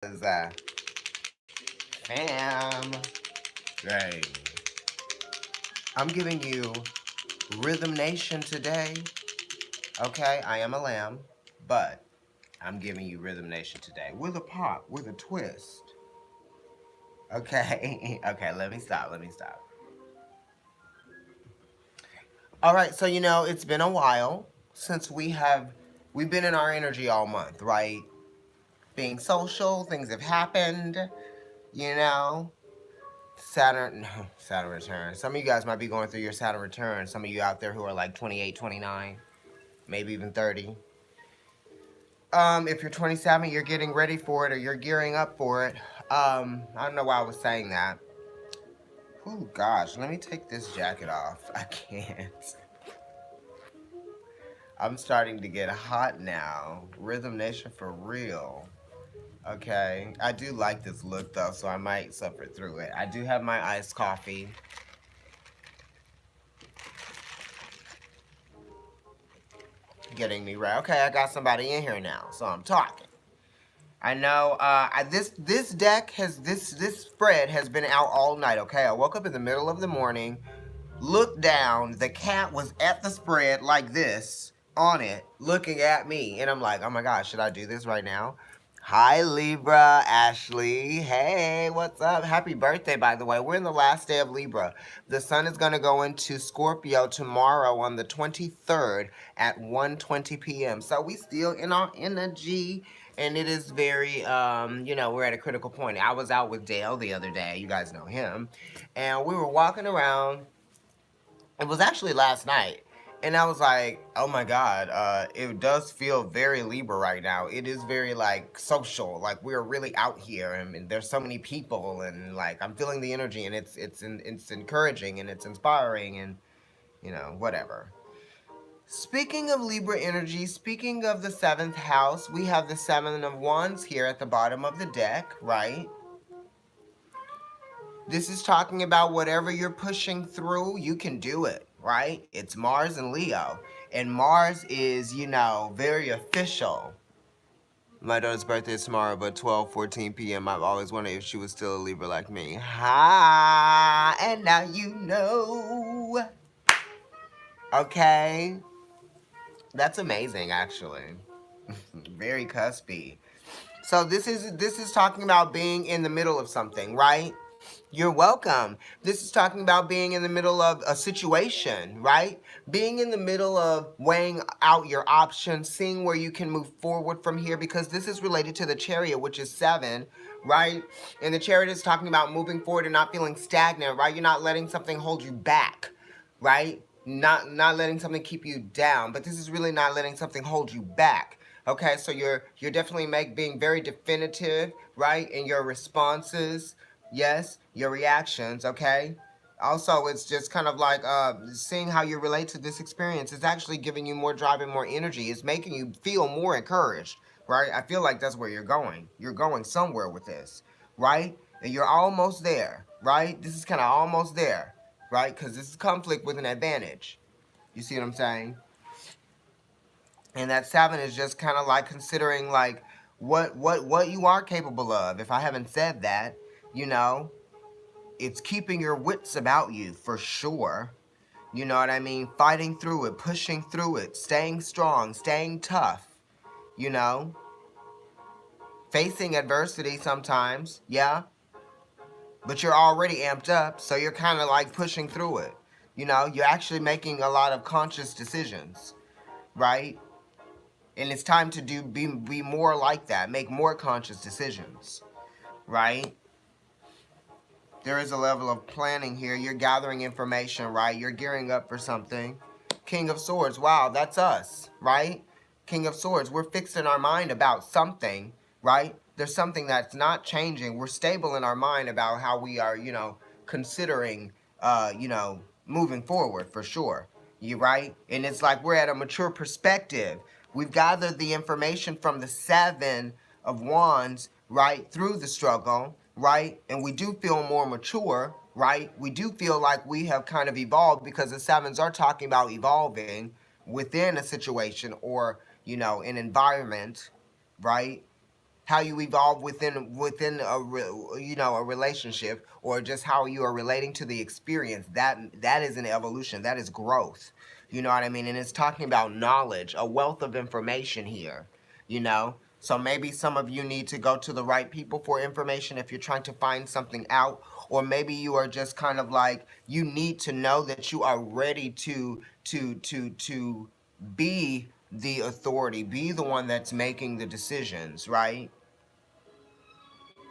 Uh, fam. Hey. I'm giving you Rhythm Nation today. Okay, I am a lamb, but I'm giving you Rhythm Nation today with a pop, with a twist. Okay, okay, let me stop. All right, so it's been a while since we've been in our energy all month, right? Being social, things have happened, you know. Saturn, Saturn return. Some of you guys might be going through your Saturn return. Some of you out there who are like 28, 29, maybe even 30. If you're 27, you're getting ready for it or you're gearing up for it. I don't know why I was saying that. Oh gosh, let me take this jacket off. I can't. I'm starting to get hot now. Rhythm Nation for real. Okay. I do like this look though, so I might suffer through it. I do have my iced coffee. Getting me right. Okay, I got somebody in here now, so I'm talking. I know. This deck has this spread has been out all night. Okay, I woke up in the middle of the morning, looked down. The cat was at the spread like this on it, looking at me, and I'm like, oh my gosh, should I do this right now? Hi Libra, Ashley. Hey, what's up? Happy birthday, by the way. We're in the last day of Libra. The sun is going to go into Scorpio tomorrow on the 23rd at 1:20 p.m. So we still in our energy, and it is very, we're at a critical point. I was out with Dale the other day. You guys know him. And we were walking around. It was actually last night. And I was like, oh my God, it does feel very Libra right now. It is very like social. Like we're really out here and there's so many people and like I'm feeling the energy and it's encouraging and it's inspiring and whatever. Speaking of Libra energy, speaking of the seventh house, we have the Seven of Wands here at the bottom of the deck, right? This is talking about whatever you're pushing through, you can do it, right? It's Mars and Leo. And Mars is, very official. My daughter's birthday is tomorrow, but 12:14 p.m. I've always wondered if she was still a Libra like me. Ha! And now you know. Okay? That's amazing, actually. Very cuspy. So this is talking about being in the middle of something, right? You're welcome. This is talking about being in the middle of a situation, right? Being in the middle of weighing out your options, seeing where you can move forward from here, because this is related to the Chariot, which is 7, right? And the Chariot is talking about moving forward and not feeling stagnant, right? You're not letting something hold you back, right? Not letting something keep you down, but this is really not letting something hold you back. Okay, so you're definitely being very definitive, right, in your responses. Yes, your reactions, okay? Also, it's just kind of like seeing how you relate to this experience. It's actually giving you more drive and more energy. It's making you feel more encouraged, right? I feel like that's where you're going. You're going somewhere with this, right? And you're almost there, right? This is kind of almost there, right? Because this is conflict with an advantage. You see what I'm saying? And that 7 is just kind of like considering like what you are capable of. If I haven't said that, you know, it's keeping your wits about you for sure. You know what I mean? Fighting through it, pushing through it, staying strong, staying tough, you know? Facing adversity sometimes, yeah? But you're already amped up, so you're kind of like pushing through it. You know, you're actually making a lot of conscious decisions, right? And it's time to be more like that, make more conscious decisions, right? There is a level of planning here. You're gathering information, right? You're gearing up for something. King of Swords, wow, that's us, right? King of Swords, we're fixed in our mind about something, right? There's something that's not changing. We're stable in our mind about how we are, considering, moving forward for sure. You right? And it's like we're at a mature perspective. We've gathered the information from the 7 of Wands, right, through the struggle, right? And we do feel more mature, right? We do feel like we have kind of evolved because the 7s are talking about evolving within a situation or, an environment, right? how you evolve within a relationship, or just how you are relating to the experience. That is an evolution. That is growth. You know what I mean? And it's talking about knowledge, a wealth of information here. You know, so maybe some of you need to go to the right people for information if you're trying to find something out, or maybe you are just kind of like, you need to know that you are ready to be the authority, be the one that's making the decisions, right?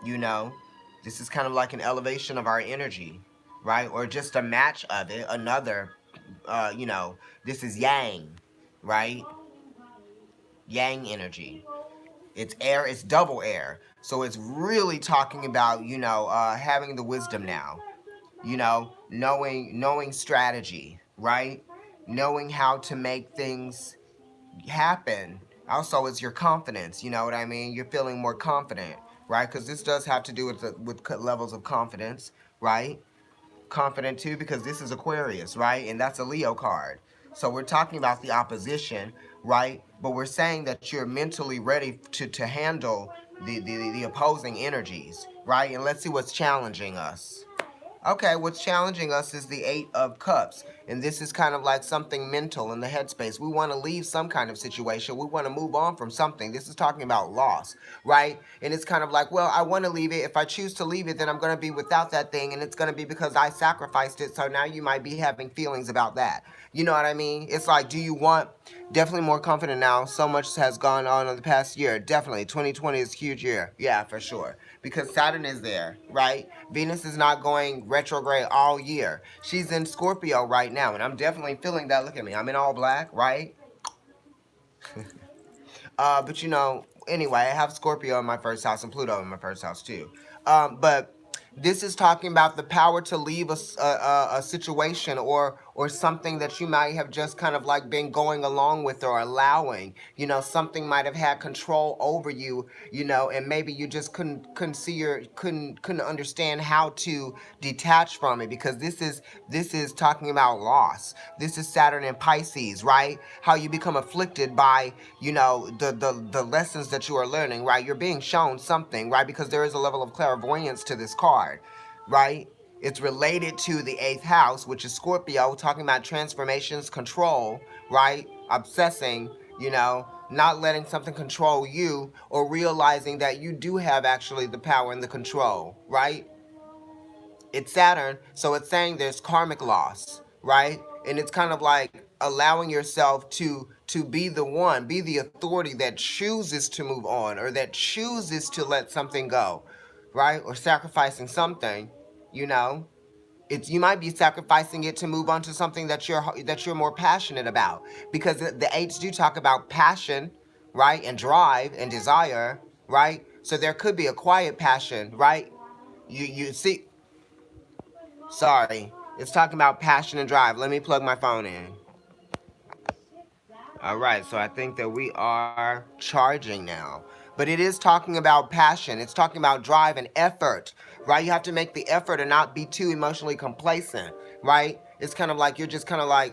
You know, this is kind of like an elevation of our energy, right? Or just a match of it, another, this is yang, right? Yang energy. It's air, it's double air. So it's really talking about, having the wisdom now, knowing strategy, right? Knowing how to make things happen. Also, it's your confidence. You know what I mean? You're feeling more confident, right? Because this does have to do with levels of confidence, right? Confident too, because this is Aquarius, right? And that's a Leo card. So we're talking about the opposition, right? But we're saying that you're mentally ready to handle the opposing energies, right? And let's see what's challenging us. Okay, what's challenging us is the Eight of Cups. And this is kind of like something mental in the headspace. We want to leave some kind of situation. We want to move on from something. This is talking about loss, right? And it's kind of like, well, I want to leave it. If I choose to leave it, then I'm going to be without that thing. And it's going to be because I sacrificed it. So now you might be having feelings about that. You know what I mean? It's like, do you want... Definitely more confident now. So much has gone on in the past year. Definitely. 2020 is a huge year. Yeah, for sure. Because Saturn is there, right? Venus is not going retrograde all year. She's in Scorpio right now. And I'm definitely feeling that. Look at me. I'm in all black, right? But anyway, I have Scorpio in my first house and Pluto in my first house too. But this is talking about the power to leave a situation or something that you might have just kind of like been going along with or allowing. Something might have had control over you, and maybe you just couldn't understand how to detach from it, because this is talking about loss. This is Saturn in Pisces, right? How you become afflicted by, the lessons that you are learning, right? You're being shown something, right? Because there is a level of clairvoyance to this card, right? It's related to the 8th house, which is Scorpio, talking about transformations, control, right? Obsessing, not letting something control you, or realizing that you do have actually the power and the control, right? It's Saturn, so it's saying there's karmic loss, right? And it's kind of like allowing yourself to be the one, be the authority that chooses to move on, or that chooses to let something go, right? Or sacrificing something, you know. You might be sacrificing it to move on to something that you're more passionate about, because the eights do talk about passion, right? And drive and desire, right? So there could be a quiet passion, right? You see. Sorry. It's talking about passion and drive. Let me plug my phone in. All right, so I think that we are charging now. But it is talking about passion. It's talking about drive and effort, right? You have to make the effort and not be too emotionally complacent, right? It's kind of like you're just kind of like,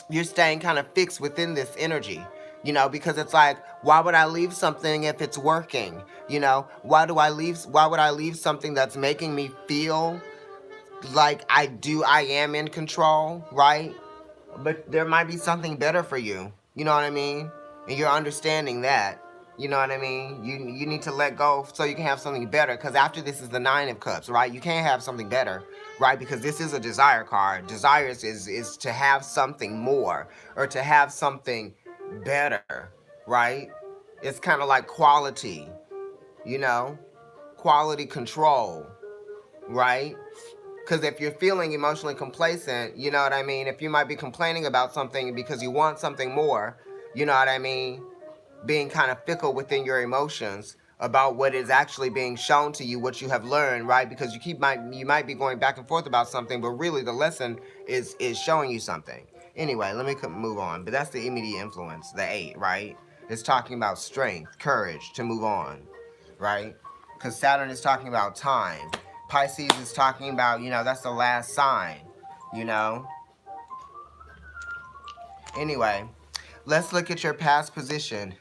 you're staying kind of fixed within this energy, because it's like, why would I leave something if it's working? Why would I leave something that's making me feel like I am in control, right? But there might be something better for you. You know what I mean? And you're understanding that. You know what I mean? You need to let go so you can have something better. Because after this is the 9 of Cups, right? You can't have something better, right? Because this is a desire card. Desire is to have something more, or to have something better, right? It's kind of like quality, quality control, right? Because if you're feeling emotionally complacent, you know what I mean? If you might be complaining about something because you want something more, you know what I mean? Being kind of fickle within your emotions about what is actually being shown to you, what you have learned, right? Because you might be going back and forth about something, but really the lesson is showing you something. Anyway, let me move on. But that's the immediate influence, the 8, right? It's talking about strength, courage to move on, right? Because Saturn is talking about time. Pisces is talking about, that's the last sign, Anyway, let's look at your past position.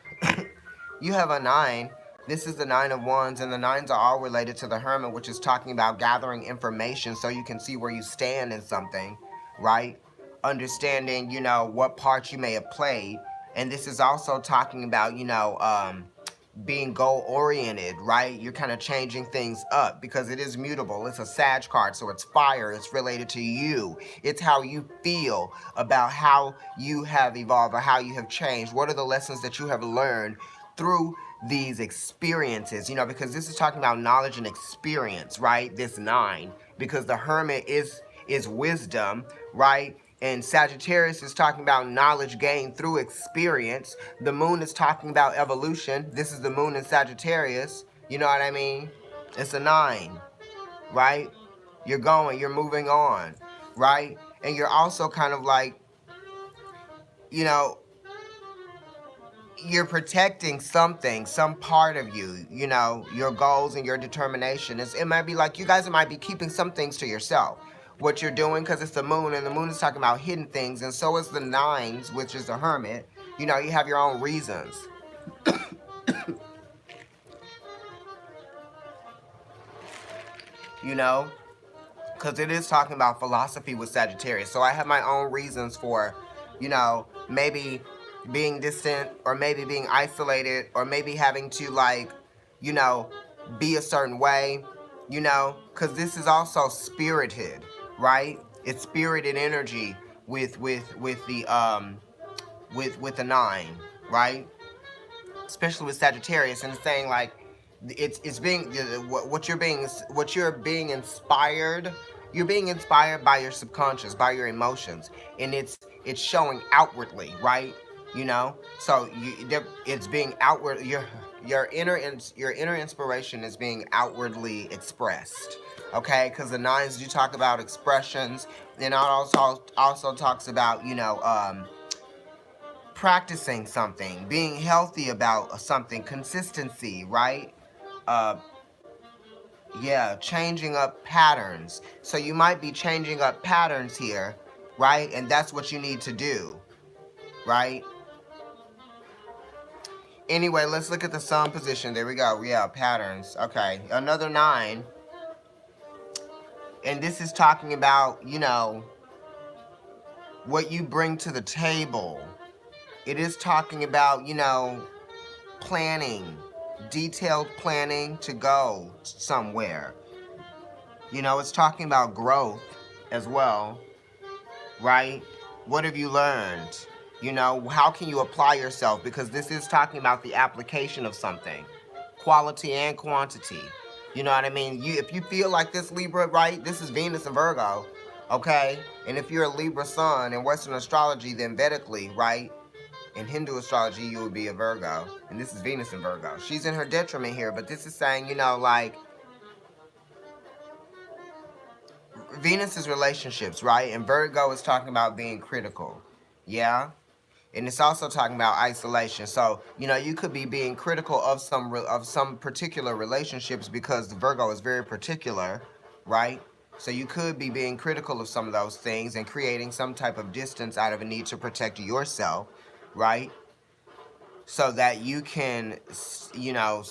You have a 9. This is the Nine of Wands, and the nines are all related to the Hermit, which is talking about gathering information so you can see where you stand in something, right? Understanding, you know, what part you may have played. And this is also talking about, you know, being goal oriented, right? You're kind of changing things up because it is mutable. It's a Sag card, so it's fire. It's related to you. It's how you feel about how you have evolved or how you have changed. What are the lessons that you have learned through these experiences? You know, because this is talking about knowledge and experience, right? This nine, because the Hermit is wisdom, right? And Sagittarius is talking about knowledge gained through experience. The moon is talking about evolution. This is the moon in Sagittarius. You know what I mean? It's a nine, right? You're moving on, right? And you're also kind of like, you know, you're protecting something, some part of you, you know, your goals and your determination. It might be like you guys might be keeping some things to yourself. What you're doing, because it's the moon, and the moon is talking about hidden things, and so is the nines, which is the Hermit. You know, you have your own reasons. You know, because it is talking about philosophy with Sagittarius. So I have my own reasons for, you know, maybe being distant or maybe being isolated or maybe having to, like, you know, be a certain way, you know, because this is also spirited, right? It's spirited energy with the nine, right? Especially with Sagittarius, and it's saying like it's being what you're being inspired. You're being inspired by your subconscious, by your emotions, and it's showing outwardly, right? You know, so it's being outward. Your inner inspiration is being outwardly expressed. Okay, because the nines do talk about expressions, and it also talks about, you know, practicing something, being healthy about something, consistency, right? Uh, yeah, changing up patterns. So you might be changing up patterns here, right? And that's what you need to do, right? Anyway, let's look at the sun position. There we go. Yeah, patterns. Okay, another nine. And this is talking about, you know, what you bring to the table. It is talking about, you know, planning, detailed planning to go somewhere. You know, it's talking about growth as well, right? What have you learned? You know, how can you apply yourself? Because this is talking about the application of something, quality and quantity. You know what I mean? If you feel like this, Libra, right? This is Venus and Virgo, okay? And if you're a Libra sun in Western astrology, then Vedically, right? In Hindu astrology, you would be a Virgo. And this is Venus in Virgo. She's in her detriment here, but this is saying, you know, like, Venus is relationships, right? And Virgo is talking about being critical. Yeah? And it's also talking about isolation. So, you know, you could be being critical of some particular relationships because the Virgo is very particular, right? So you could be being critical of some of those things and creating some type of distance out of a need to protect yourself, right? So that you can, you know,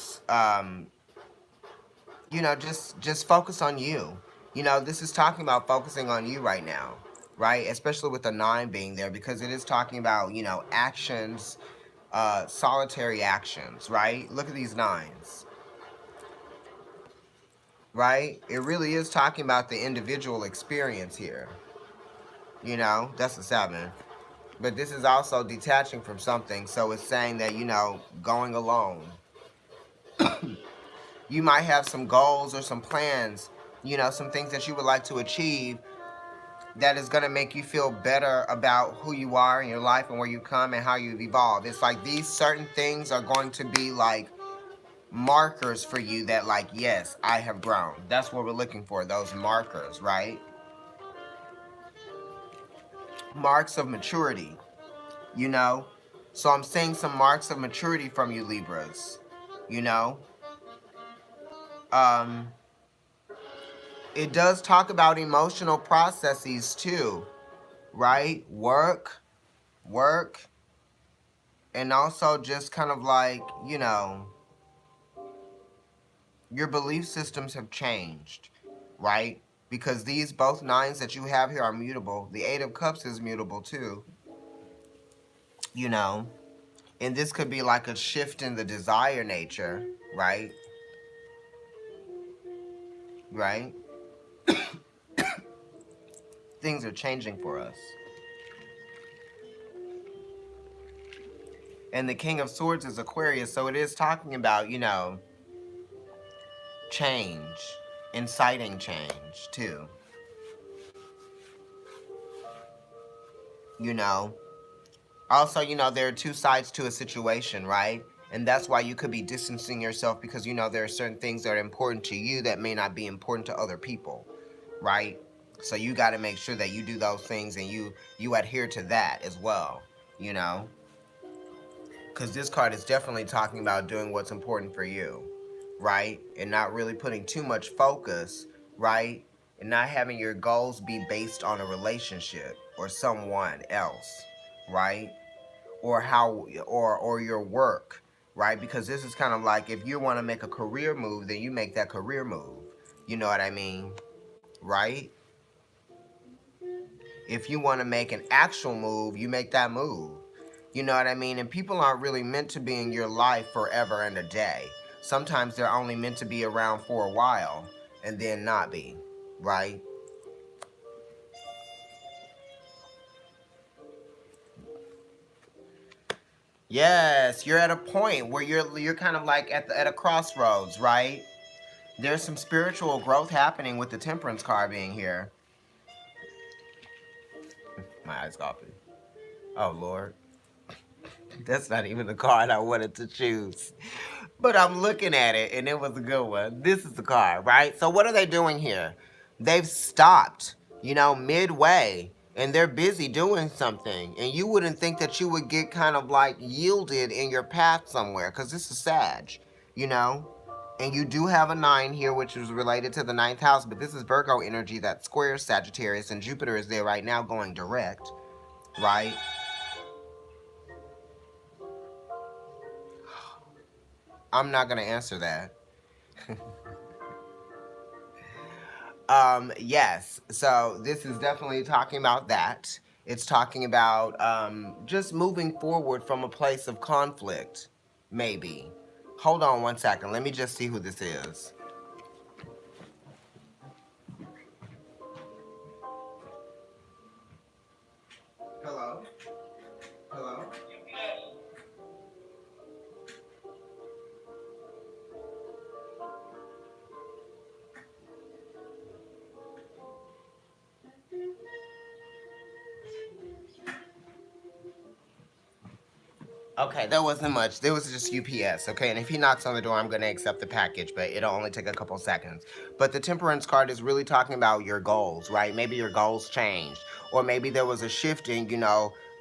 just focus on you. You know, this is talking about focusing on you right now, right? Especially with the nine being there, because it is talking about, you know, actions, solitary actions, right? Look at these nines, right? It really is talking about the individual experience here. You know, that's a 7. But this is also detaching from something. So it's saying that, you know, going alone. You might have some goals or some plans, you know, some things that you would like to achieve that is going to make you feel better about who you are in your life and where you come and how you've evolved. It's like these certain things are going to be like markers for you that, like, yes, I have grown. That's what we're looking for, those markers, right? Marks of maturity, you know? So I'm seeing some marks of maturity from you, Libras, you know? It does talk about emotional processes too, right? Work, and also just kind of like, you know, Your belief systems have changed, right? Because these both nines that you have here are mutable. The Eight of Cups is mutable too, you know. And this could be like a shift in the desire nature, right? Right? Things are changing for us. And the King of Swords is Aquarius, so it is talking about, change, inciting change too. You know, also, there are two sides to a situation, right? And that's why you could be distancing yourself because, there are certain things that are important to you that may not be important to other people, right? So you got to make sure that you do those things and you adhere to that as well, you know? Because this card is definitely talking about doing what's important for you, right? And not really putting too much focus, right? And not having your goals be based on a relationship or someone else, right? Or or your work, right? Because this is kind of like if you want to make a career move, then you make that career move. You know what I mean? Right? If you want to make an actual move, you make that move. You know what I mean? And people aren't really meant to be in your life forever and a day. Sometimes they're only meant to be around for a while and then not be, right? Yes, you're at a point where you're kind of like at a crossroads, right? There's some spiritual growth happening with the Temperance card being here. My eyes coffee. Oh Lord. That's not even the card I wanted to choose. But I'm looking at it and it was a good one. This is the card, right? So what are they doing here? They've stopped, midway and they're busy doing something. And you wouldn't think that you would get kind of like yielded in your path somewhere because this is Sag, you know? And you do have a 9 here, which is related to the ninth house, but this is Virgo energy that squares Sagittarius, and Jupiter is there right now going direct, right? I'm not going to answer that. Yes. So this is definitely talking about that. It's talking about just moving forward from a place of conflict, maybe. Hold on one second. Let me just see who this is. Hello? Hello? Okay, there wasn't much. There was just UPS, okay? And if he knocks on the door, I'm going to accept the package, but it'll only take a couple seconds. But the Temperance card is really talking about your goals, right? Maybe your goals changed. Or maybe there was a shift in,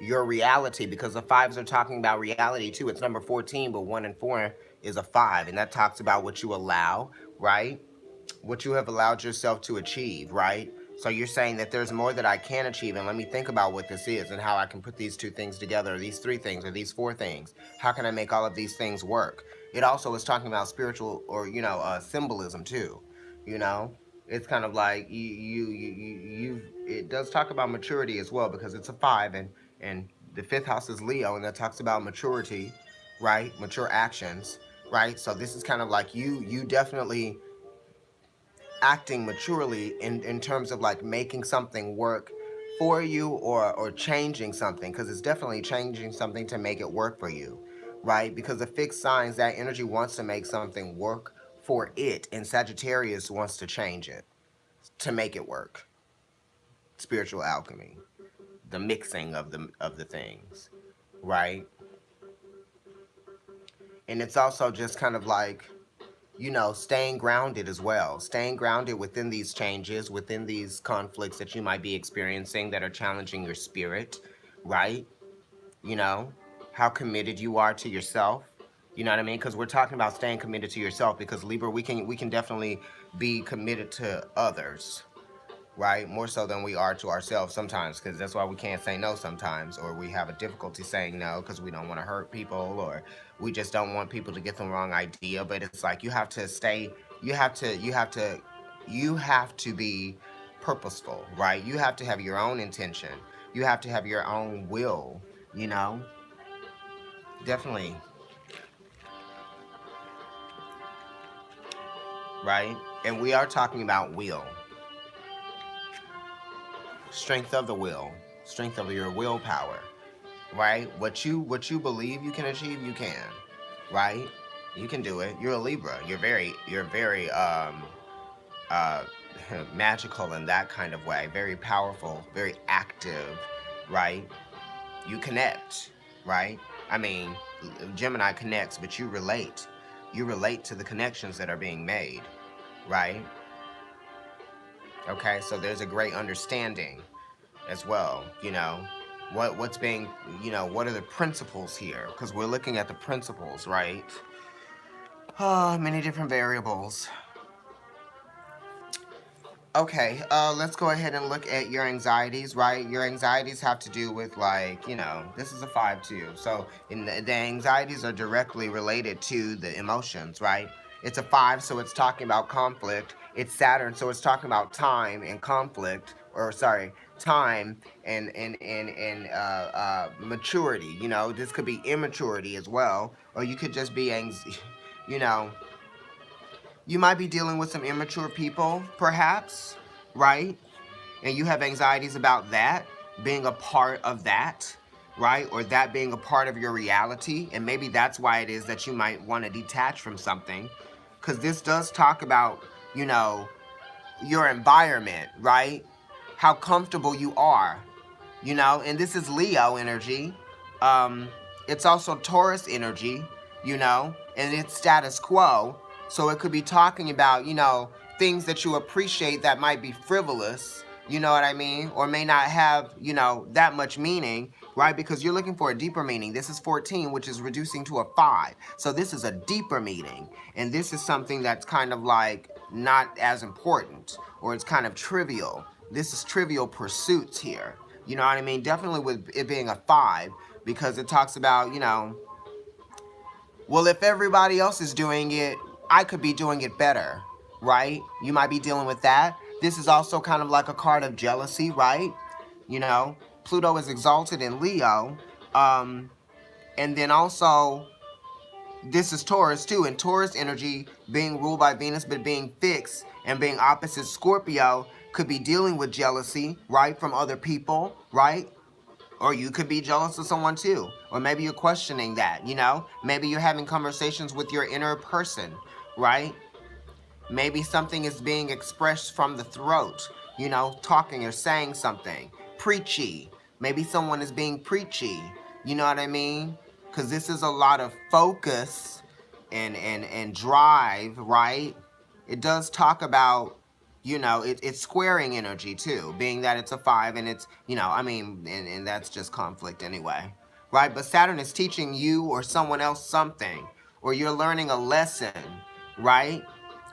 your reality, because the fives are talking about reality too. It's number 14, but 1 and 4 is a 5, and that talks about what you allow, right? What you have allowed yourself to achieve, right? So you're saying that there's more that I can achieve, and let me think about what this is and how I can put these two things together, or these three things, or these four things. How can I make all of these things work? It also is talking about spiritual or symbolism too. You know, it's kind of like it does talk about maturity as well because it's a 5, and the fifth house is Leo, and that talks about maturity, right? Mature actions, right? So this is kind of like you definitely acting maturely in terms of like making something work for you or changing something, because it's definitely changing something to make it work for you, right? Because the fixed signs, that energy wants to make something work for it, and Sagittarius wants to change it to make it work. Spiritual alchemy, the mixing of the things, right? And it's also just kind of like staying grounded as well. Staying grounded within these changes, within these conflicts that you might be experiencing that are challenging your spirit, right? You know, how committed you are to yourself. You know what I mean? Because we're talking about staying committed to yourself, because Libra, we can definitely be committed to others, right? More so than we are to ourselves sometimes, because that's why we can't say no sometimes, or we have a difficulty saying no because we don't want to hurt people, or we just don't want people to get the wrong idea. But it's like you have to stay You have to, you have to be purposeful, right? You have to have your own intention. You have to have your own will, you know? Definitely, right? And we are talking about will, strength of the will, strength of your willpower, right? What you believe you can achieve, you can, right? You can do it. You're a Libra. You're very uh magical in that kind of way. Very powerful, very active, right? You connect, right? I mean, Gemini connects, but you relate. You relate to the connections that are being made, right? Okay, so there's a great understanding as well, you know. What's being, you know, what are the principles here? Because we're looking at the principles, right? Many different variables. Okay, let's go ahead and look at your anxieties, right? Your anxieties have to do with, like, you know, this is a 5-2. So the anxieties are directly related to the emotions, right? It's a 5, so it's talking about conflict. It's Saturn, so it's talking about time and conflict, or sorry, time and maturity. You know, this could be immaturity as well, or you could just be you know, you might be dealing with some immature people, perhaps, right? And you have anxieties about that being a part of that, right? Or that being a part of your reality. And maybe that's why it is that you might want to detach from something. Because this does talk about, you know, your environment, right? How comfortable you are, you know? And this is Leo energy. Um, it's also Taurus energy, you know? And it's status quo. So it could be talking about, you know, things that you appreciate that might be frivolous, you know what I mean? Or may not have, you know, that much meaning, right? Because you're looking for a deeper meaning. This is 14, which is reducing to a 5. So this is a deeper meaning. And this is something that's kind of like not as important, or it's kind of trivial. This is trivial pursuits here. You know what I mean? Definitely with it being a 5, because it talks about, you know, well, if everybody else is doing it, I could be doing it better, right? You might be dealing with that. This is also kind of like a card of jealousy, right? You know, Pluto is exalted in Leo. And then also, this is Taurus too, and Taurus energy being ruled by Venus but being fixed and being opposite Scorpio could be dealing with jealousy, right, from other people, right? Or you could be jealous of someone too. Or maybe you're questioning that, you know? Maybe you're having conversations with your inner person, right? Maybe something is being expressed from the throat, you know, talking or saying something. Preachy. Maybe someone is being preachy. You know what I mean? Because this is a lot of focus and drive, right? It does talk about, you know, it's squaring energy too, being that it's a 5 and it's, you know, I mean, and that's just conflict anyway, right? But Saturn is teaching you or someone else something, or you're learning a lesson, right?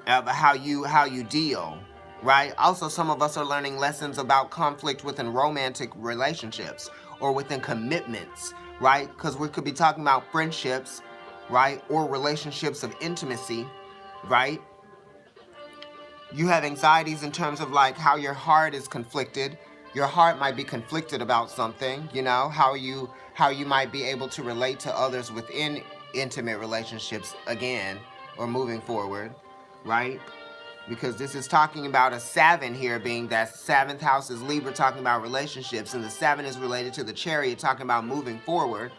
Of how you deal, right? Also, some of us are learning lessons about conflict within romantic relationships or within commitments, right? Because we could be talking about friendships, right? Or relationships of intimacy, right? You have anxieties in terms of like how your heart is conflicted. Your heart might be conflicted about something, you know, how you might be able to relate to others within intimate relationships again, or moving forward, right? Because this is talking about a 7 here, being that 7th house is Libra, talking about relationships, and the 7 is related to the Chariot, talking about moving forward.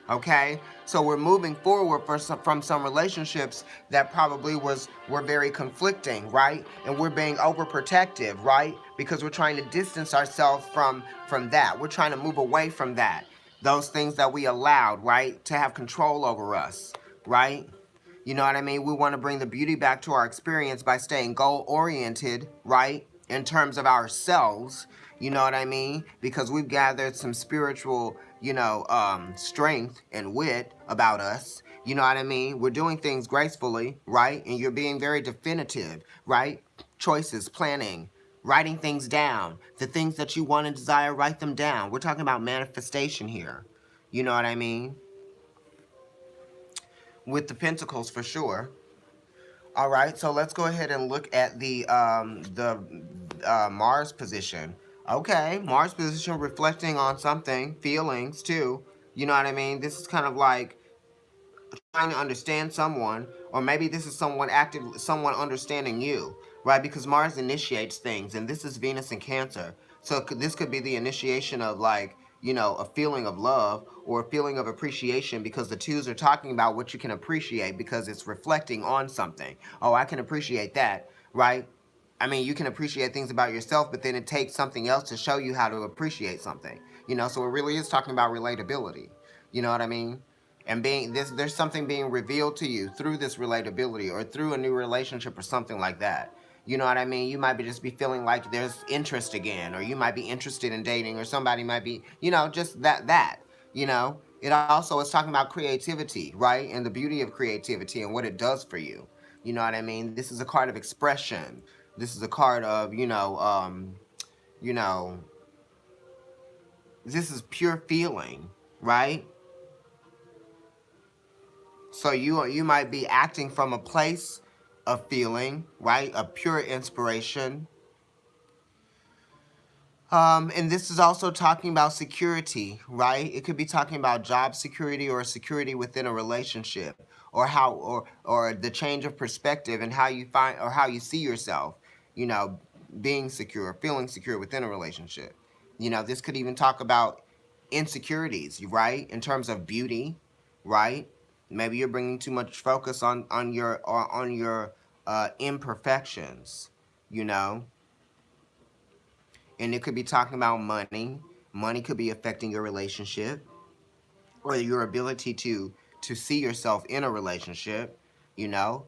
Okay, so we're moving forward from some relationships that probably were very conflicting, right? And we're being overprotective, right? Because we're trying to distance ourselves from that. We're trying to move away from that. Those things that we allowed, right, to have control over us, right? You know what I mean? We want to bring the beauty back to our experience by staying goal-oriented, right? In terms of ourselves, you know what I mean? Because we've gathered some spiritual, you know, strength and wit about us. You know what I mean? We're doing things gracefully, right? And you're being very definitive, right? Choices, planning, writing things down. The things that you want and desire, write them down. We're talking about manifestation here. You know what I mean? With the pentacles for sure. All right, so let's go ahead and look at the Mars position. Okay, Mars position reflecting on something, feelings too. You know what I mean? This is kind of like trying to understand someone, or maybe this is someone understanding you, right? Because Mars initiates things, and this is Venus in Cancer. So this could be the initiation of, like, a feeling of love or a feeling of appreciation, because the twos are talking about what you can appreciate because it's reflecting on something. Oh, I can appreciate that, right? I mean, you can appreciate things about yourself, but then it takes something else to show you how to appreciate something. So it really is talking about relatability. You know what I mean? And there's something being revealed to you through this relatability or through a new relationship or something like that. You know what I mean? You might just be feeling like there's interest again, or you might be interested in dating, or somebody might be, just that. It also is talking about creativity, right? And the beauty of creativity and what it does for you. You know what I mean? This is a card of expression. This is a card of, you know, this is pure feeling, right? So you might be acting from a place of feeling, right? A pure inspiration. And this is also talking about security, right? It could be talking about job security or security within a relationship, or or the change of perspective and how you find or how you see yourself, you know, being secure, feeling secure within a relationship. This could even talk about insecurities, right? In terms of beauty, right? Maybe you're bringing too much focus on your imperfections, you know and it could be talking about money. Money could be affecting your relationship or your ability to see yourself in a relationship, you know.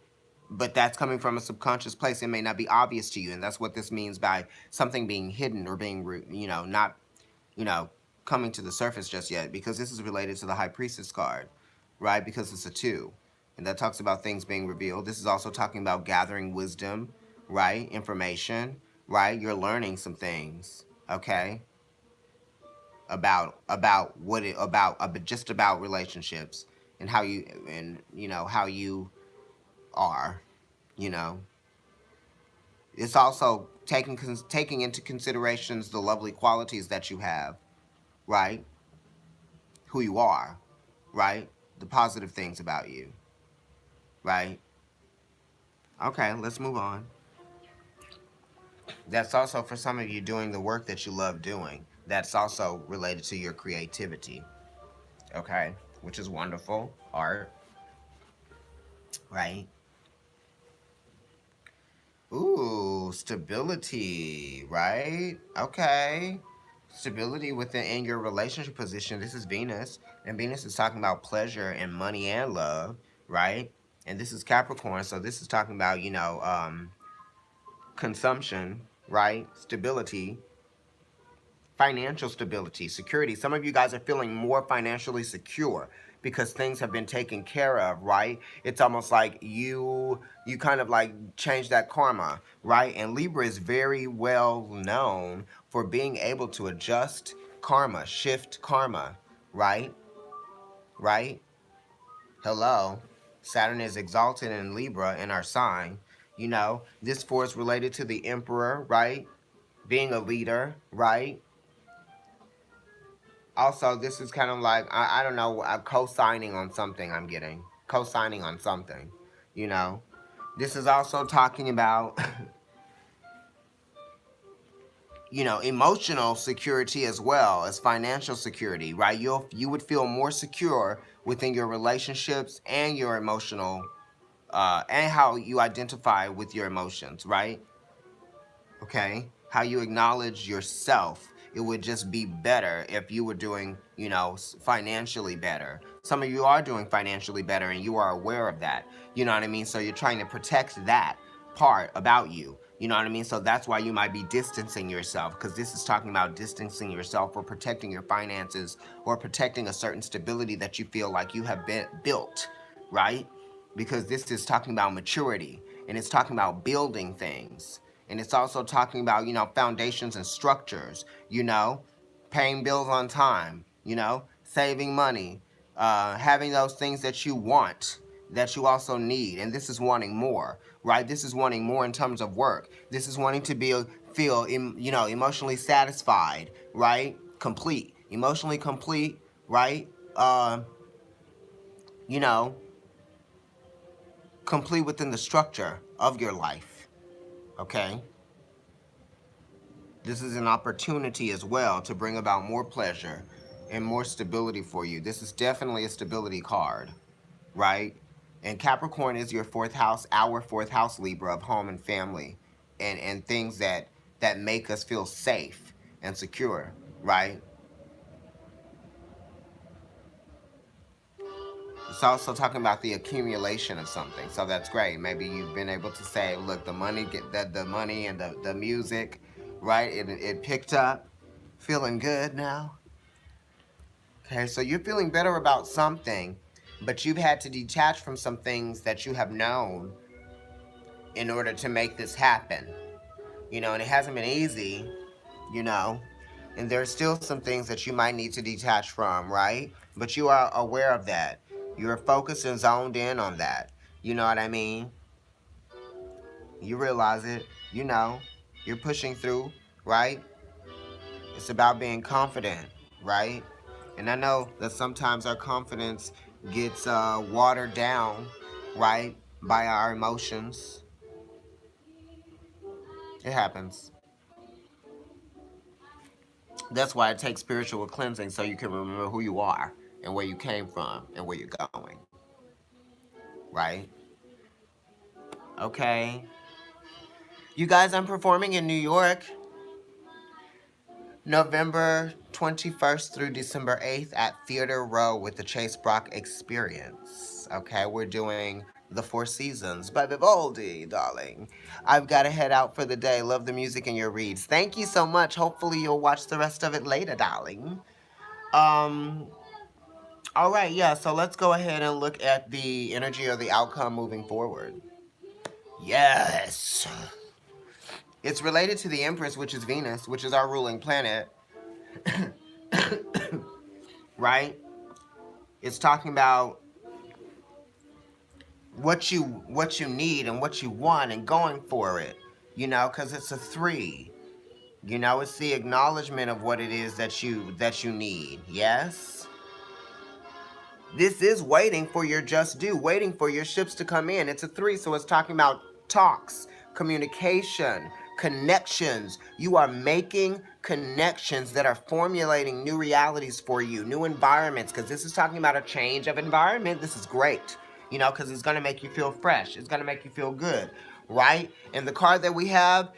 But that's coming from a subconscious place. It may not be obvious to you, and that's what this means by something being hidden or being, not, you know, coming to the surface just yet. Because this is related to the High Priestess card, right? Because it's a two, and that talks about things being revealed. This is also talking about gathering wisdom, right? Information, right? You're learning some things, okay? About what it about just about relationships and how you are. You know, it's also taking into considerations the lovely qualities that you have, right? Who you are, right? The positive things about you, right? Okay, let's move on. That's also for some of you doing the work that you love doing. That's also related to your creativity, okay? Which is wonderful. Art, right? Ooh, stability, right? Okay. Stability within your relationship position. This is Venus, and Venus is talking about pleasure and money and love, right? And this is Capricorn, so this is talking about, consumption, right? Stability, financial stability, security. Some of you guys are feeling more financially secure because things have been taken care of, right? It's almost like you kind of like change that karma, right? And Libra is very well known for being able to adjust karma, shift karma, right? Right? Hello. Saturn is exalted in Libra in our sign. This force related to the emperor, right? Being a leader, right? Also, this is kind of like, I don't know, co-signing on something I'm getting. Co-signing on something, you know. This is also talking about, emotional security as well as financial security, right? You would feel more secure within your relationships and your emotional, and how you identify with your emotions, right? Okay, how you acknowledge yourself. It would just be better if you were doing, financially better. Some of you are doing financially better and you are aware of that. You know what I mean? So you're trying to protect that part about you. You know what I mean? So that's why you might be distancing yourself, because this is talking about distancing yourself or protecting your finances or protecting a certain stability that you feel like you have been built, right? Because this is talking about maturity and it's talking about building things. And it's also talking about, foundations and structures, paying bills on time, saving money, having those things that you want, that you also need, and this is wanting more, right? This is wanting more in terms of work. This is wanting to feel emotionally satisfied, right? Complete, emotionally complete, right? You know, complete within the structure of your life. Okay? This is an opportunity as well to bring about more pleasure and more stability for you. This is definitely a stability card, right? And Capricorn is your fourth house, our fourth house Libra of home and family, and things that make us feel safe and secure, right? It's also talking about the accumulation of something, so that's great. Maybe you've been able to say, look, the money, the money and the music, right? It picked up, feeling good now. Okay, so you're feeling better about something, but you've had to detach from some things that you have known in order to make this happen. And it hasn't been easy, you know, and there's still some things that you might need to detach from, right? But you are aware of that. You're focused and zoned in on that. You know what I mean? You realize it, you're pushing through, right? It's about being confident, right? And I know that sometimes our confidence gets watered down, right, by our emotions. It happens. That's why it takes spiritual cleansing so you can remember who you are and where you came from and where you're going, right? Okay. You guys, I'm performing in New York November 21st through December 8th at Theater Row with the Chase Brock Experience. Okay, we're doing The Four Seasons by Vivaldi, darling. I've got to head out for the day. Love the music and your reads. Thank you so much. Hopefully you'll watch the rest of it later, darling. All right, yeah, so let's go ahead and look at the energy or the outcome moving forward. Yes. It's related to the Empress, which is Venus, which is our ruling planet. Right? It's talking about what you need and what you want and going for it. Because it's a 3. It's the acknowledgement of what it is that you need. Yes? This is waiting for your just due, waiting for your ships to come in. It's a 3, so it's talking about talks, communication, connections. You are making connections that are formulating new realities for you, new environments, because this is talking about a change of environment. This is great, because it's going to make you feel fresh. It's going to make you feel good, right? And the card that we have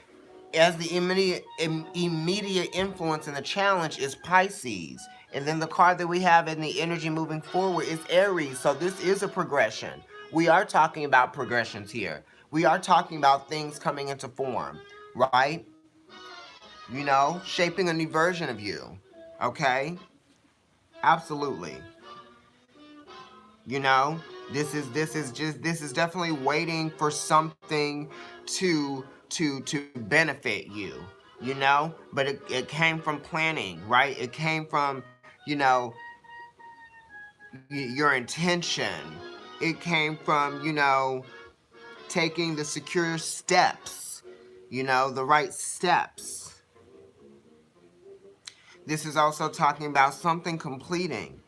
as the immediate influence in the challenge is Pisces. And then the card that we have in the energy moving forward is Aries. So this is a progression. We are talking about progressions here. We are talking about things coming into form, right? Shaping a new version of you. Okay? Absolutely. This is definitely waiting for something to benefit you. But it came from planning, right? It came from your intention. It came from taking the secure steps, the right steps. This is also talking about something completing,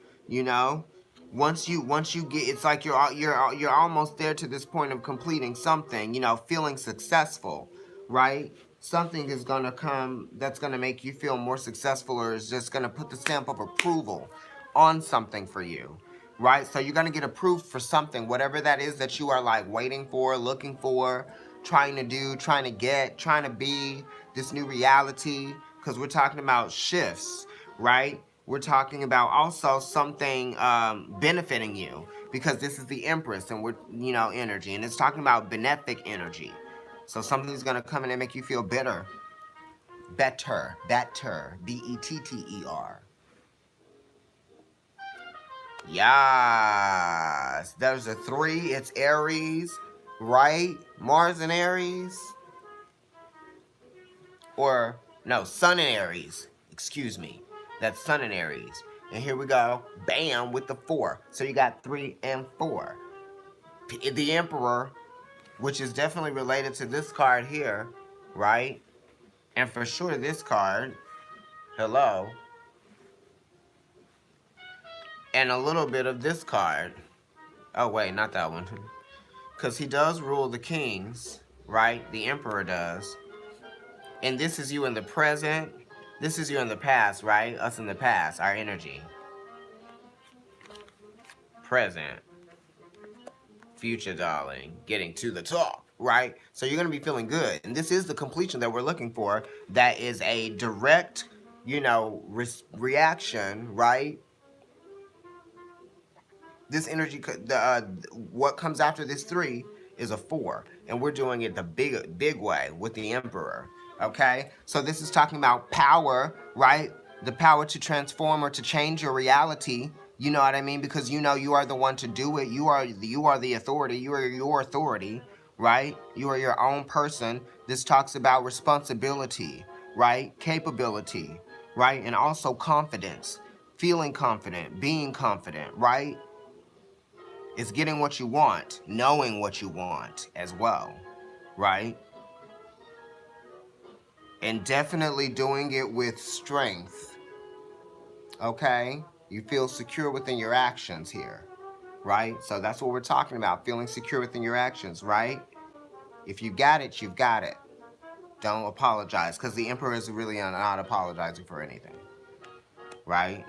once you get, it's like you're almost there to this point of completing something, feeling successful, right? Something is going to come that's going to make you feel more successful, or is just going to put the stamp of approval on something for you, right? So you're going to get approved for something, whatever that is that you are like waiting for, looking for, trying to do, trying to get, trying to be this new reality, because we're talking about shifts, right? We're talking about also something benefiting you, because this is the Empress and we're, energy, and it's talking about benefic energy. So something's going to come in and make you feel better, Better, Yes, there's a 3, it's Aries, right? Mars in Aries, or no, Sun in Aries, excuse me. That's Sun in Aries. And here we go, bam, with the 4. So you got 3 and 4. The Emperor, which is definitely related to this card here, right? And for sure this card, hello, and a little bit of this card. Oh wait, not that one. Because he does rule the kings, right? The Emperor does. And this is you in the present. This is you in the past, right? Us in the past, our energy. Present. Future, darling. Getting to the top, right? So you're going to be feeling good. And this is the completion that we're looking for. That is a direct, reaction, right? This energy, what comes after this 3 is a 4. And we're doing it the big way with the Emperor. Okay? So this is talking about power, right? The power to transform or to change your reality. You know what I mean? Because you know you are the one to do it. You are the authority. You are your authority, right? You are your own person. This talks about responsibility, right? Capability, right? And also confidence. Feeling confident, being confident, right? It's getting what you want, knowing what you want as well, right? And definitely doing it with strength, okay? You feel secure within your actions here, right? So that's what we're talking about, feeling secure within your actions, right? If you got it, you've got it. Don't apologize, because the Emperor is really not apologizing for anything, right?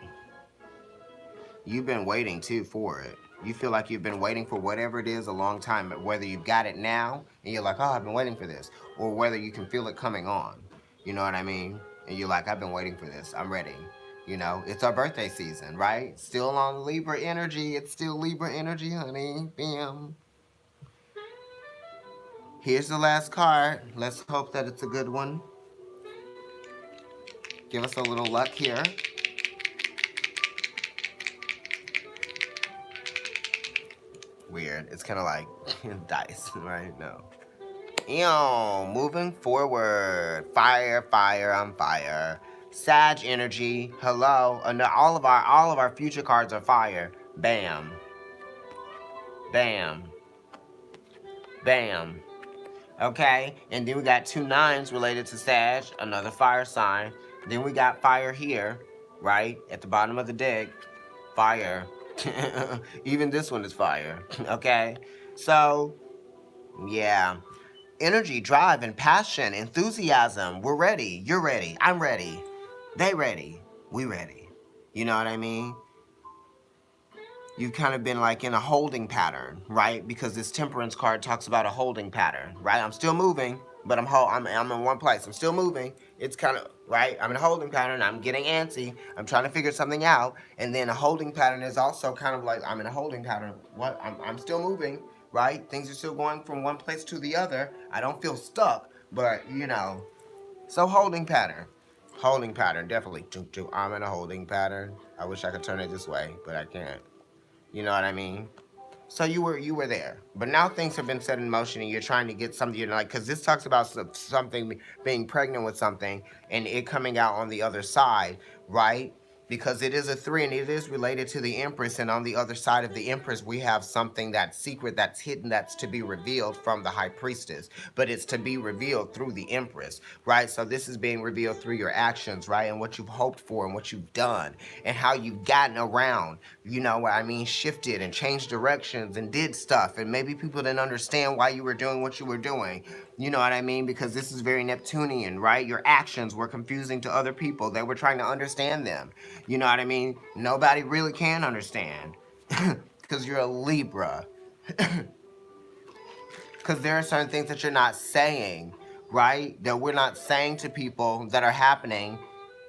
You've been waiting, too, for it. You feel like you've been waiting for whatever it is a long time, whether you've got it now, and you're like, oh, I've been waiting for this, or whether you can feel it coming on. You know what I mean? And you're like, I've been waiting for this. I'm ready. You know, it's our birthday season, right? Still on Libra energy. It's still Libra energy, honey. Bam. Here's the last card. Let's hope that it's a good one. Give us a little luck here. Weird. It's kind of like dice, right? No. Moving forward. Fire, fire, on fire. Sag energy. Hello. All of our future cards are fire. Bam. Bam. Bam. Okay? And then we got 2 9s related to Sag, another fire sign. Then we got fire here, right? At the bottom of the deck. Fire. Even this one is fire. Okay? So, yeah. Energy, drive, and passion, enthusiasm. We're ready. You're ready. I'm ready. They ready. We ready. You know what I mean? You've kind of been like in a holding pattern, right? Because this Temperance card talks about a holding pattern, right? I'm still moving, but I'm in one place. I'm still moving. It's kind of, right? I'm in a holding pattern. I'm getting antsy. I'm trying to figure something out. And then a holding pattern is also kind of like, I'm in a holding pattern. What? I'm still moving, right? Things are still going from one place to the other. I don't feel stuck, but, so holding pattern. Holding pattern, definitely. I'm in a holding pattern. I wish I could turn it this way, but I can't. You know what I mean? So you were there, but now things have been set in motion, and you're trying to get something. Because this talks about something being pregnant with something, and it coming out on the other side, right? Because it is a 3, and it is related to the Empress, and on the other side of the Empress, we have something that's secret, that's hidden, that's to be revealed from the High Priestess, but it's to be revealed through the Empress, right? So this is being revealed through your actions, right? And what you've hoped for, and what you've done, and how you've gotten around, shifted and changed directions and did stuff, and maybe people didn't understand why you were doing what you were doing. You know what I mean? Because this is very Neptunian, right? Your actions were confusing to other people. They were trying to understand them. You know what I mean? Nobody really can understand. Because you're a Libra. Because there are certain things that you're not saying, right? That we're not saying to people that are happening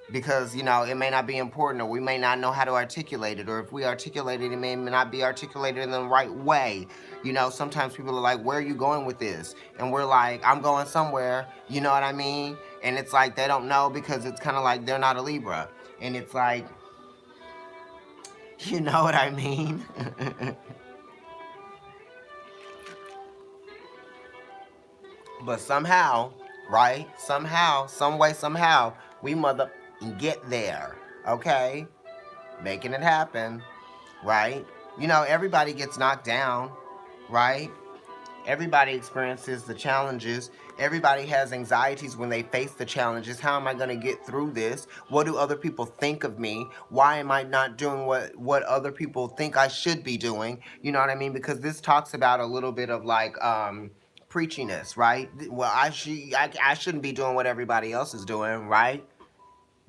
because, it may not be important, or we may not know how to articulate it, or if we articulate it, it may not be articulated in the right way. Sometimes people are like, where are you going with this? And we're like, I'm going somewhere, you know what I mean? And it's like, they don't know, because it's kind of like they're not a Libra. And it's like, you know what I mean? But somehow, right? Somehow, some way, somehow, we mother get there, okay? Making it happen, right? Everybody gets knocked down, right? Everybody experiences the challenges. Everybody has anxieties when they face the challenges. How am I going to get through this? What do other people think of me? Why am I not doing what other people think I should be doing? You know what I mean? Because this talks about a little bit of like preachiness, right? Well, I shouldn't be doing what everybody else is doing, right?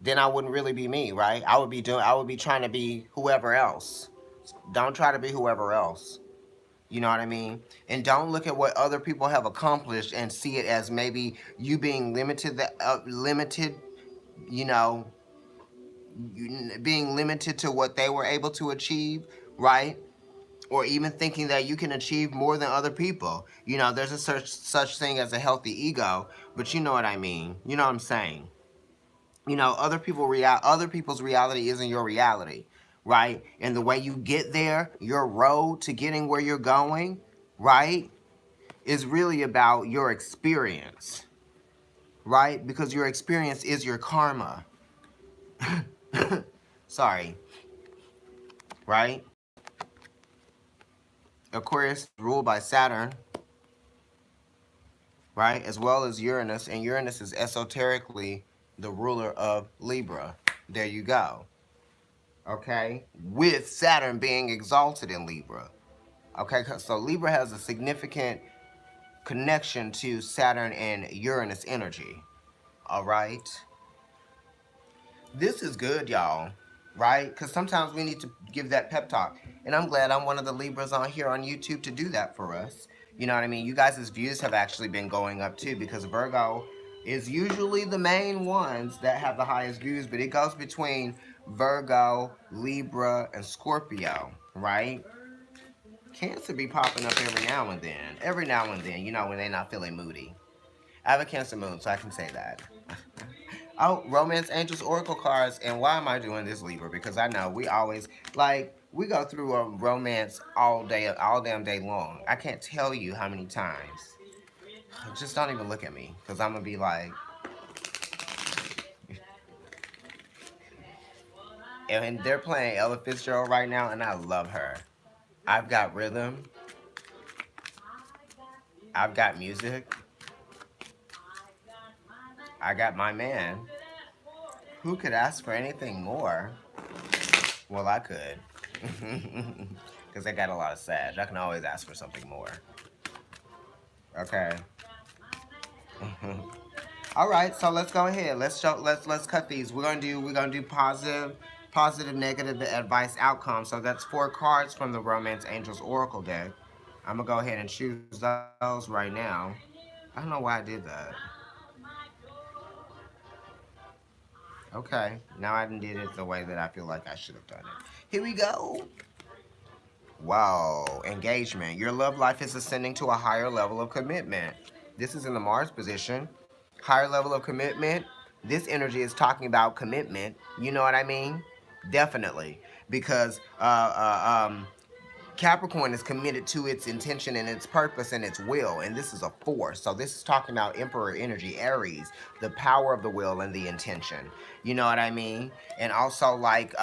Then I wouldn't really be me, right? I would be trying to be whoever else. Don't try to be whoever else. You know what I mean? And don't look at what other people have accomplished and see it as maybe you being limited, you know, being limited to what they were able to achieve, right? Or even thinking that you can achieve more than other people. You know, there's a such thing as a healthy ego, but you know what I mean. You know what I'm saying? You know, other people's reality isn't your reality, right? And the way you get there, your road to getting where you're going, right, is really about your experience, right? Because your experience is your karma. Sorry, right? Aquarius is ruled by Saturn, right? As well as Uranus, and Uranus is esoterically the ruler of Libra. There you go. Okay? With Saturn being exalted in Libra. Okay, so Libra has a significant connection to Saturn and Uranus energy. All right? This is good, y'all, right? Because sometimes we need to give that pep talk. And I'm glad I'm one of the Libras on here on YouTube to do that for us. You know what I mean? You guys' views have actually been going up too, because Virgo is usually the main ones that have the highest views, but it goes between Virgo, Libra, and Scorpio, right? Cancer be popping up every now and then. Every now and then, you know, when they're not feeling moody. I have a Cancer moon, so I can say that. Oh, Romance Angels Oracle cards. And why am I doing this, Libra? Because I know we always, like, we go through a romance all day, all damn day long. I can't tell you how many times. Just don't even look at me, because I'm going to be like, and they're playing Ella Fitzgerald right now, and I love her. I've got rhythm. I've got music. I got my man. Who could ask for anything more? Well, I could. Because I got a lot of Sag. I can always ask for something more. Okay. All right, so let's go ahead. Let's cut these. We're gonna do positive, negative advice outcome. So that's 4 cards from the Romance Angels Oracle deck. I'm gonna go ahead and choose those right now. I don't know why I did that. Okay, now I did it the way that I feel like I should have done it. Here we go. Wow, engagement. Your love life is ascending to a higher level of commitment. This is in the Mars position. Higher level of commitment. This energy is talking about commitment. You know what I mean? Definitely. Because Capricorn is committed to its intention and its purpose and its will, and this is a force. So this is talking about Emperor energy, Aries, the power of the will and the intention. You know what I mean? And also like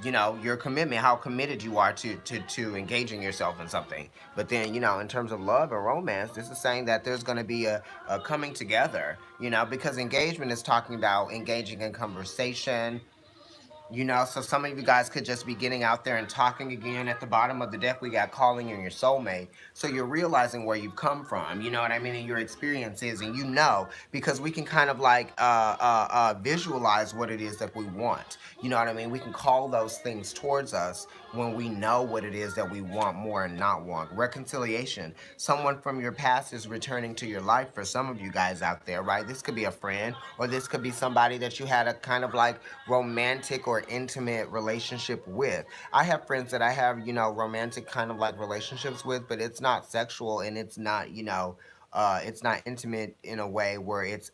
you know, your commitment, how committed you are to engaging yourself in something. But then, you know, in terms of love and romance, this is saying that there's going to be a coming together, you know, because engagement is talking about engaging in conversation. You know, so some of you guys could just be getting out there and talking again. At the bottom of the deck, we got calling in your soulmate. So you're realizing where you've come from, you know what I mean, and your experiences, and you know, because we can kind of like visualize what it is that we want. You know what I mean? We can call those things towards us when we know what it is that we want more and not want. Reconciliation. Someone from your past is returning to your life for some of you guys out there, right? This could be a friend, or this could be somebody that you had a kind of like romantic or intimate relationship with. I have friends that I have, you know, romantic kind of like relationships with, but it's not sexual and it's not, you know, it's not intimate in a way where it's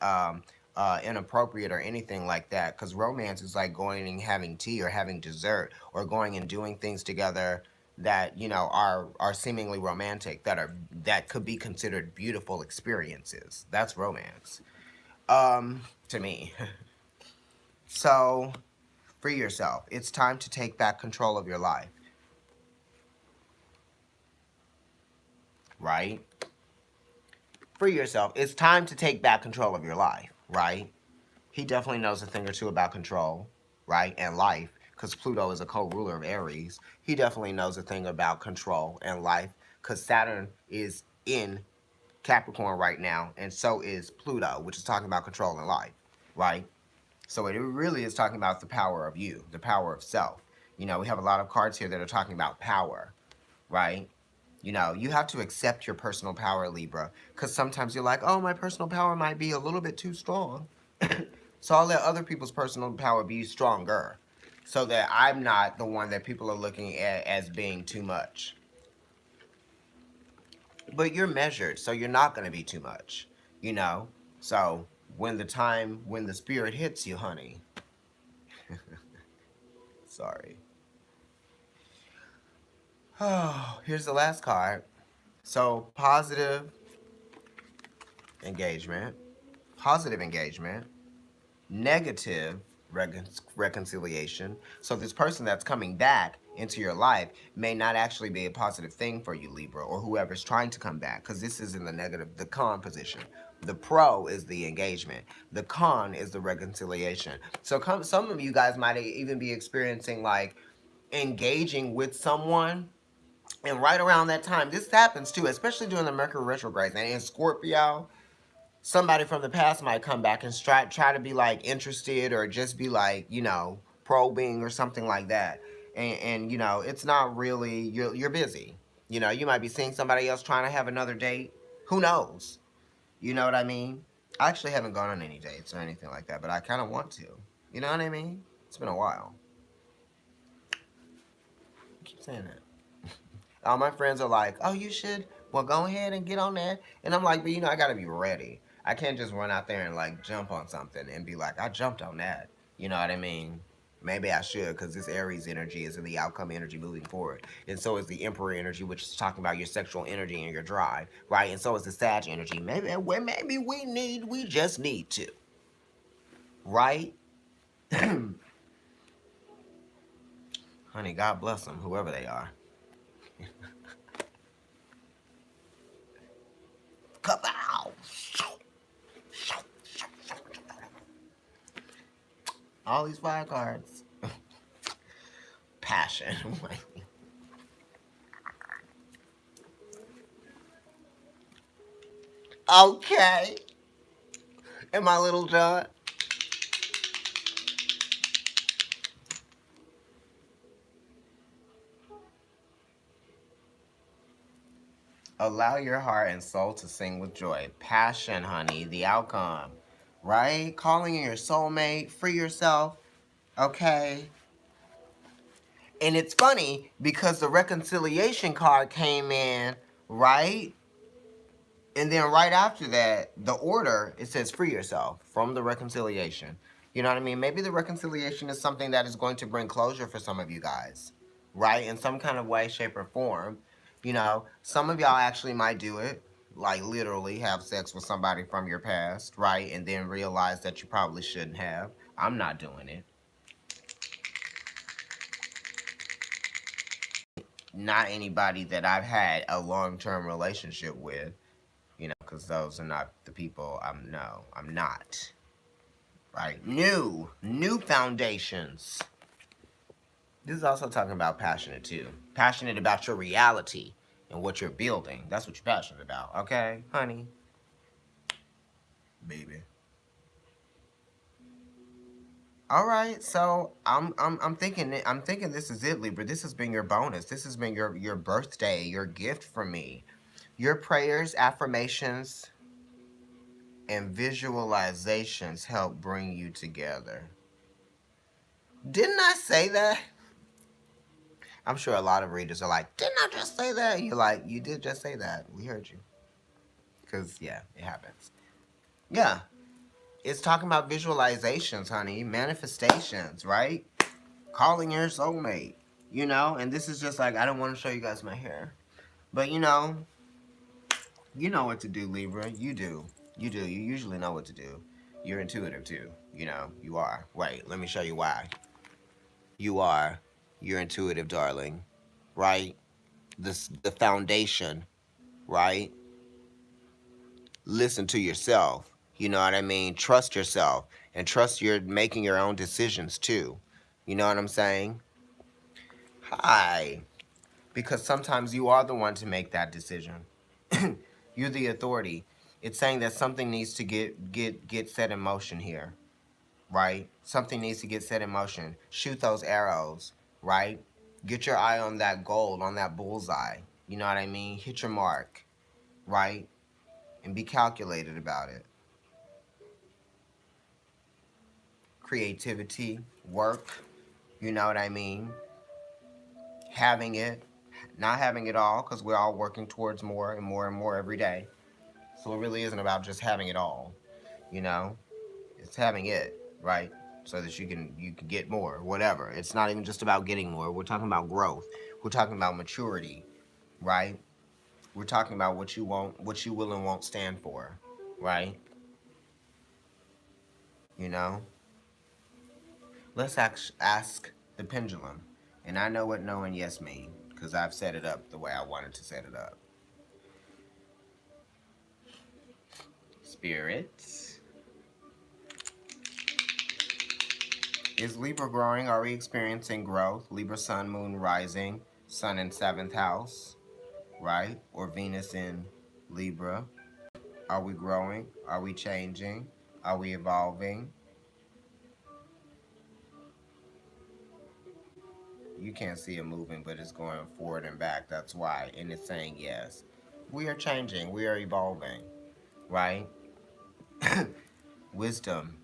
inappropriate or anything like that, because romance is like going and having tea or having dessert or going and doing things together that, you know, are seemingly romantic, that could be considered beautiful experiences. That's romance, to me. So free yourself. It's time to take back control of your life. right? Free yourself. It's time to take back control of your life, right? He definitely knows a thing or two about control, right? And life, because Pluto is a co-ruler of Aries. He definitely knows a thing about control and life, because Saturn is in Capricorn right now, and so is Pluto, which is talking about control and life, right? So it really is talking about the power of you, the power of self. You know, we have a lot of cards here that are talking about power, right? You know, you have to accept your personal power, Libra, because sometimes you're like, oh, my personal power might be a little bit too strong. So I'll let other people's personal power be stronger so that I'm not the one that people are looking at as being too much. But you're measured, so you're not going to be too much, you know? So when the spirit hits you, honey, sorry. Oh, here's the last card. So engagement, positive engagement, negative reconciliation. So this person that's coming back into your life may not actually be a positive thing for you, Libra, or whoever's trying to come back, because this is in the negative, the con position. The pro is the engagement. The con is the reconciliation. So some of you guys might even be experiencing like engaging with someone, and right around that time, this happens too, especially during the Mercury retrograde. And in Scorpio, somebody from the past might come back and try to be like interested or just be like, you know, probing or something like that. And you know, it's not really, you're busy. You know, you might be seeing somebody else trying to have another date. Who knows? You know what I mean? I actually haven't gone on any dates or anything like that, but I kind of want to. You know what I mean? It's been a while. I keep saying that. All my friends are like, oh, you should, well, go ahead and get on that. And I'm like, but you know, I got to be ready. I can't just run out there and like jump on something and be like, I jumped on that. You know what I mean? Maybe I should, because this Aries energy is in the outcome energy moving forward. And so is the Emperor energy, which is talking about your sexual energy and your drive, right? And so is the Sag energy. Maybe we just need to, right? Honey, God bless them, whoever they are. Kabow! All these fire cards. Passion. Okay. And my little John. Allow your heart and soul to sing with joy. Passion, honey, the outcome. Right? Calling in your soulmate. Free yourself. Okay. And it's funny because the reconciliation card came in, right? And then right after that, the order, it says free yourself from the reconciliation. You know what I mean? Maybe the reconciliation is something that is going to bring closure for some of you guys, right? In some kind of way, shape, or form. You know, some of y'all actually might do it, like literally have sex with somebody from your past, right? And then realize that you probably shouldn't have. I'm not doing it. Not anybody that I've had a long-term relationship with, you know, because those are not the people I'm not. Right? New foundations. This is also talking about passionate too. Passionate about your reality and what you're building. That's what you're passionate about, okay, honey? Baby. All right, so I'm thinking this is it, Libra. This has been your bonus. This has been your birthday, your gift from me. Your prayers, affirmations, and visualizations help bring you together. Didn't I say that? I'm sure a lot of readers are like, didn't I just say that? You're like, you did just say that. We heard you. Because, yeah, it happens. Yeah. It's talking about visualizations, honey. Manifestations, right? Calling your soulmate. You know? And this is just like, I don't want to show you guys my hair. But, you know what to do, Libra. You do. You do. You usually know what to do. You're intuitive, too. You know, you are. Wait, let me show you why. You are. You're intuitive, darling. Right? The foundation, right? Listen to yourself. You know what I mean? Trust yourself and trust you're making your own decisions too. You know what I'm saying? Hi. Because sometimes you are the one to make that decision. You're the authority. It's saying that something needs to get set in motion here, right? Something needs to get set in motion. Shoot those arrows, right? Get your eye on that goal, on that bullseye. You know what I mean? Hit your mark, right? And be calculated about it. Creativity, work, you know what I mean? Having it, not having it all, because we're all working towards more and more and more every day. So it really isn't about just having it all, you know? It's having it, right? So that you can get more, whatever. It's not even just about getting more. We're talking about growth. We're talking about maturity, right? We're talking about what you won't, what you will and won't stand for, right? You know? Let's ask the pendulum. And I know what no and yes mean, because I've set it up the way I wanted to set it up. Spirits. Is Libra growing? Are we experiencing growth? Libra, Sun, Moon, Rising, Sun in 7th house, right? Or Venus in Libra. Are we growing? Are we changing? Are we evolving? You can't see it moving, but it's going forward and back. That's why. And it's saying yes. We are changing. We are evolving, right? Wisdom.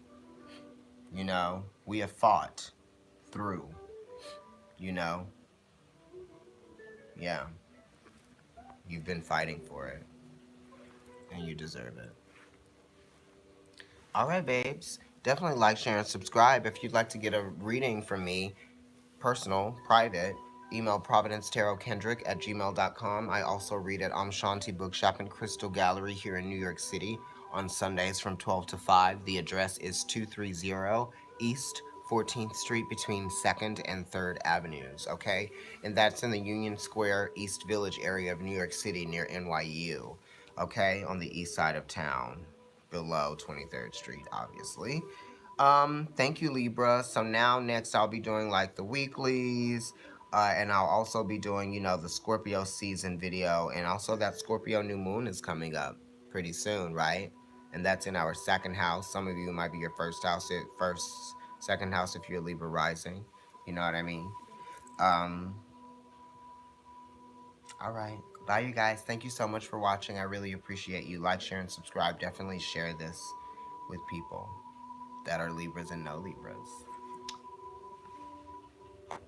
You know, we have fought through, you know. Yeah. You've been fighting for it. And you deserve it. All right, babes. Definitely like, share, and subscribe. If you'd like to get a reading from me, personal, private, email providencetarotKendrick@gmail.com. I also read at Shanti Bookshop and Crystal Gallery here in New York City on Sundays from 12 to 5. The address is 230 East 14th Street between 2nd and 3rd Avenues, okay? And that's in the Union Square, East Village area of New York City near NYU, okay? On the east side of town, below 23rd Street, obviously. Thank you, Libra. So now next I'll be doing like the weeklies, and I'll also be doing, you know, the Scorpio season video, and also that Scorpio new moon is coming up pretty soon, right? And that's in our 2nd house. Some of you might be your second house if you're Libra rising. You know what I mean? All right. Bye, you guys. Thank you so much for watching. I really appreciate you. Like, share, and subscribe. Definitely share this with people that are Libras and no Libras.